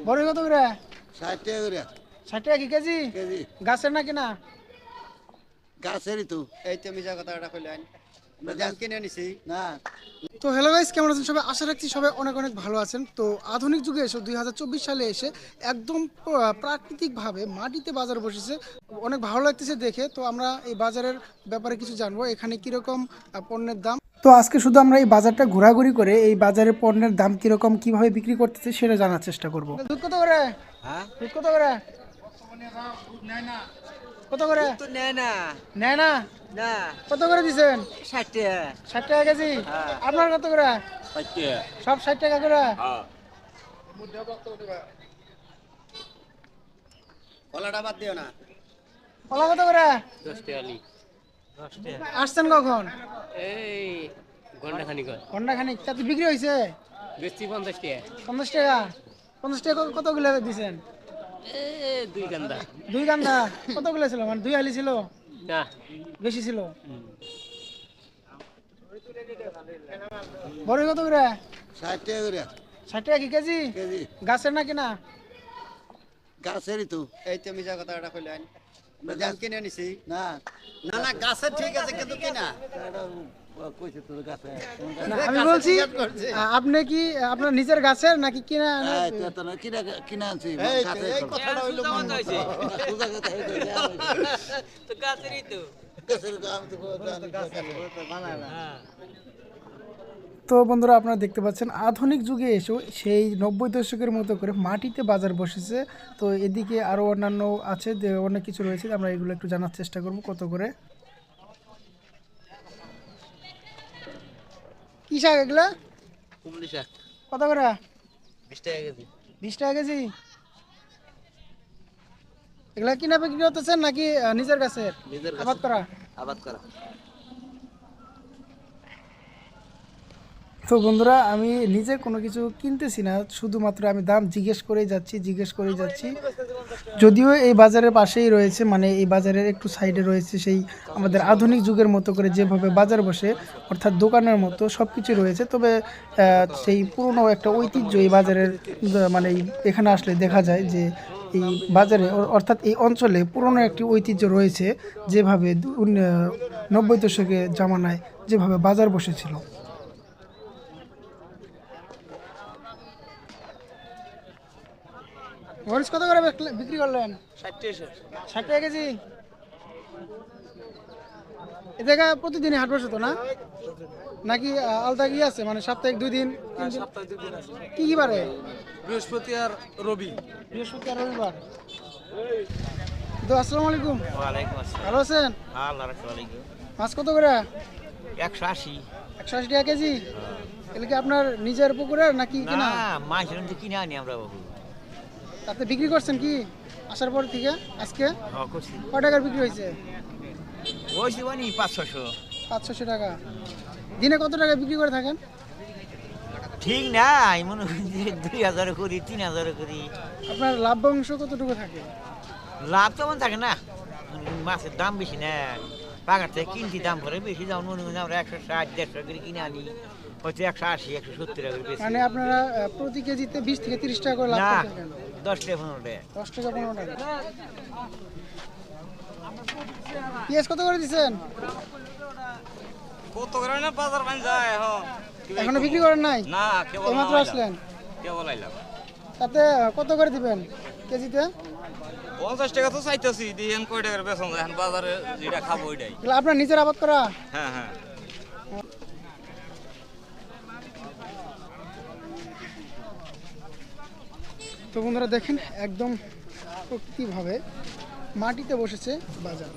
বড় কত করে? 60 টাকা করে 60 টাকা কি কেজি? কেজি। গাছের না কিনা? গাছেরই তো। এই তো মিজা কথাটা কইলেন দাম কিনে নিছি না তো হ্যালো গাইস, কেমন আছেন সবাই? আশা রাখছি সবাই অনেক অনেক ভালো আছেন। তো আধুনিক যুগে এসে 2024 সালে এসে একদম প্রাকৃতিকভাবে মাটিতে বাজার বসেছে, অনেক ভালো লাগতেছে দেখে। তো আমরা এই বাজারের ব্যাপারে কিছু জানবো, এখানে কিরকম পণ্যের দাম। তো আজকে শুধু আমরা এই বাজারটা ঘোরাঘুরি করে এই বাজারের পণ্যের দাম কিরকম, কিভাবে বিক্রি করতেছে সেটা জানার চেষ্টা করব। দুধ কত করে? হ্যাঁ দুধ কত করে? কত করে? তো নেয় না নেয় না? না কত করে দিছেন? 60 টাকা 60 টাকা কেজি। হ্যাঁ। আপনার কত করে? 60 টাকা সব 60 টাকা করে। হ্যাঁ কলাটা বাদ দিও না কলা কত করে? 10 টাকা লি 10 টাকা আসছেন কখন? এই ঘন্টা খানিক ঘন্টা খানিক। তাতে বিক্রি হয়েছে? বেশি 50 টাকা 50 টাকা। 50 টাকা কতগুলো দিছেন? এই দুই গান্দা দুই গান্দা। কতগুলো ছিল? মানে দুই হালি ছিল? না বেশি ছিল? বড় কত করে? 60 টাকা করে 60 টাকা কি কেজি? কেজি। গাছের না কিনা? গাছেরই তো। এই তো মিজা কথাটা কইলেন দাম কিনে নিছি না না না গাছের ঠিক আছে কিন্তু কিনা এটা কইছে তো গাছে। না, আমি বলছি আপনি কি আপনার নিজের গাছের নাকি কিনা? এই তো এত না কিনা কিনা আনছি এই গাছে। এই কথাটা হইলো মন হইছে সোজা কথা এই তো দেয়া হইছে। তো গাছেরই তো গাছের দাম তো গাছের বানায় না তো বন্ধুরা, আপনারা দেখতে পাচ্ছেন আধুনিক যুগে এসেও সেই 90 দশকের মতো করে মাটিতে বাজার বসেছে। তো এদিকে আরও অন্যান্য আছে, যে অনেক কিছু রয়েছে, আমরা এগুলো একটু জানার চেষ্টা করব। কত করে কি শাক এগুলা? কুমড়ি শাক কত করে? 20 টাকা কেজি 20 টাকা কেজি। এগুলা কিনা বিক্রি করতেছেন নাকি নিজের কাছে নিজের আবাদ করা? আবাদ করা তো বন্ধুরা, আমি নিজে কোনো কিছু কিনতেছি না, শুধুমাত্র আমি দাম জিজ্ঞেস করেই যাচ্ছি। যদিও এই বাজারের পাশেই রয়েছে, মানে এই বাজারের একটু সাইডে রয়েছে সেই আমাদের আধুনিক যুগের মতো করে যেভাবে বাজার বসে, অর্থাৎ দোকানের মতো সব কিছু রয়েছে। তবে সেই পুরনো একটা ঐতিহ্য এই বাজারের, মানে এখানে আসলে দেখা যায় যে এই বাজারে অর্থাৎ এই অঞ্চলে পুরনো একটি ঐতিহ্য রয়েছে, যেভাবে 90 দশকে জামানায় যেভাবে বাজার বসেছিল। মরিচ কত করে বিক্রি করলেন? 60 টাকা কেজি। এ জায়গা প্রতিদিনই হাট বসে তো না? নাকি আলাদা কি আছে, মানে সাপ্তাহিক 2 দিন 3 দিন? সপ্তাহে 2 দিন আছে, কি কি বারে? বৃহস্পতি আর রবি। বৃহস্পতি আর রবিবার। তো আসসালামু আলাইকুম। ওয়ালাইকুম আসসালাম ভালো আছেন? আল্লাহ রাখুন মাছ কত করে? 180 180 টাকা কেজি। এগুলো কি আপনার নিজের পুকুরের নাকি না কিনা? মাছ তো কিনে আনি আমরা বাবু তাতে বিক্রি করছেন কি আসার পর থেকে আজকে? হ্যাঁ করছি কয় টাকার বিক্রি হয়েছে? ওই জীবনই 500 500 টাকা। দিনে কত টাকা বিক্রি করে থাকেন? ঠিক নাই মনে করি 2000 করি 3000 করি আপনার লাভ অংশ কতটুকু থাকে? লাভ তেমন থাকে না মাছের দাম বেশি না বাগার থেকে কিনছি দাম করে বেশি দাম মনে করি আমরা 160 150 করে কিনে আনি হচ্ছে 180 170 টাকা করে বেশি মানে আপনারা প্রতি কেজিতে 20 থেকে 30 টাকা করে লাভ না করে থাকেন? 10 টাকা 15 টাকা 10 টাকা 15 টাকা। পেঁয়াজ কত করে দিচ্ছেন? কত করে না বাজার বান যায় এখন? এখনো বিক্রি করেন নাই? না কেবল এইমাত্র আসলেন। কেবল আইলাম। তাতে কত করে দিবেন কেজিতে? 50 টাকা তো চাইতেছি, দিয়েন কয় টাকার বেতন এখন বাজারে যেটা খাবো ওইটাই। এগুলো আপনার নিজের আবাদ করা? হ্যাঁ হ্যাঁ তো বন্ধুরা দেখেন, একদম প্রকৃতিভাবে মাটিতে বসেছে বাজার।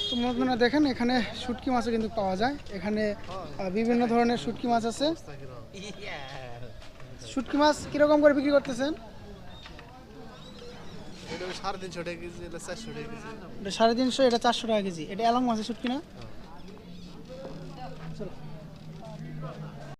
তো বন্ধুরা দেখেন, এখানে শুটকি মাছও কিন্তু পাওয়া যায়। এখানে বিভিন্ন ধরনের শুটকি মাছ আছে। শুটকি মাছ কিরকম করে বিক্রি করতেছেন? এটা 350 টাকা কেজি, এটা 400 টাকা কেজি। এটা 350, এটা 400 টাকা কেজি। এটা এলং মাছের শুটকি না?